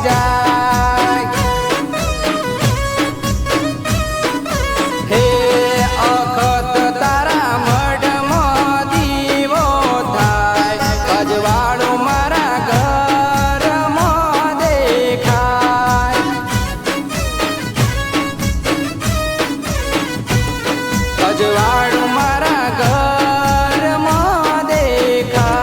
જાય હે અખત તારા મઢમાં દીવો થાય અજવાળું મારા ઘરમાં દેખાય અજવાળું મારા ઘરમાં દેખાય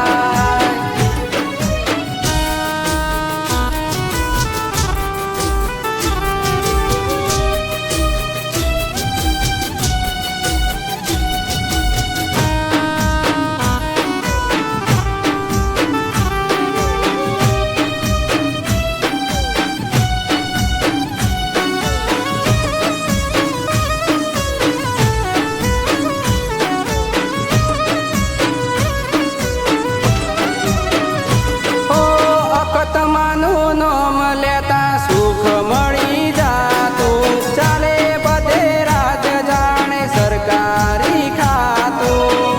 તમાનું નામ લેતા સુખ મળી જાતું ચાલે બધે રાજ જાણે સરકારી ખાતું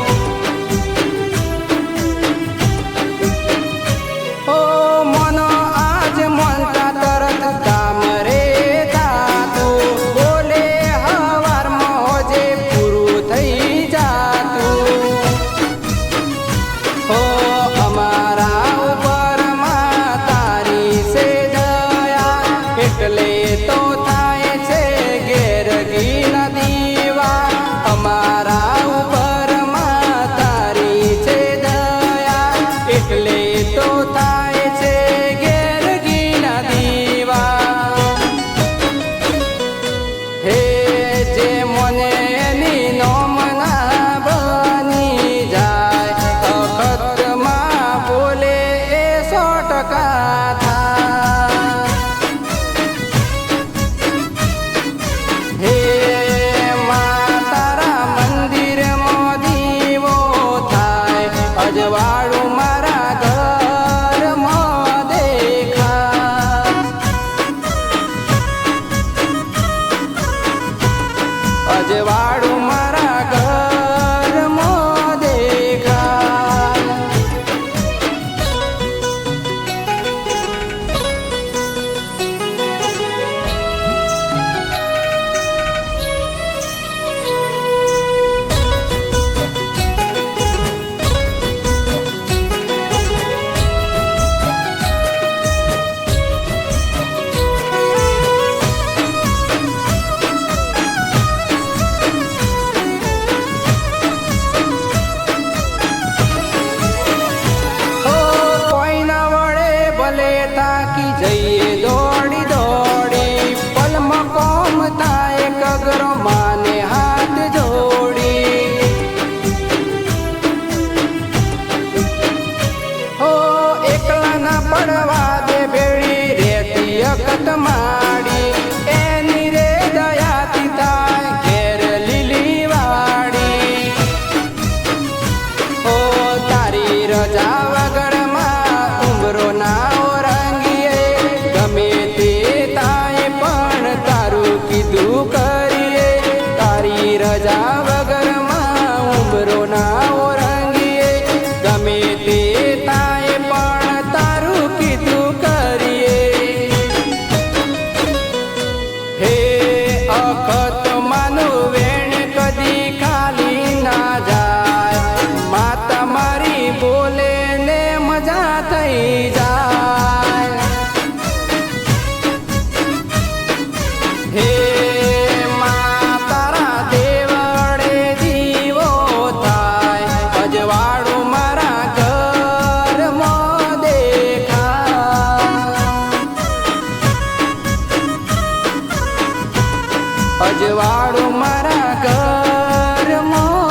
ઓ મનો આજ મનતા તરત કામ રે થાતું બોલે હવારમાં હોજે પૂરું થઈ જાતું ઓ અમારા એટલે તો થાય છે ગેરગી દીવા અમારા ઉપરમાં તારી છે દયા એટલે તો થાય છે ગેરગી દીવા હે જે મને એની નોમના બની જાય અખતમાં બોલે એ 100% હે મા તારા મંદિરમાં દીવો થાય અજવાળું મારા ઘરમાં દેખાય અજવાળું મારા ઘરમાં દેખાય તાકી જઈએ દોડી દોડી પલમાં કોમ થાય કગરો માને હાથ જોડી હો એકલા ના પડવા દે બેડી રેતી અકત માડી એની રે દયાથી થાય ઘેર લીલી વાડી હો તારી રજા વગરમાં ઉમરો ના કરીએ તારી રજા વગરમાં ઉમરો ના ઓરંગીએ ગમે તે તાએ પણ તારું કીધું કરીએ હે અખત માનું વેણ કદી ખાલી ના જાય માતા મારી બોલે ને મજા થઈ જાય હે અજવાળું મારા ઘરમાં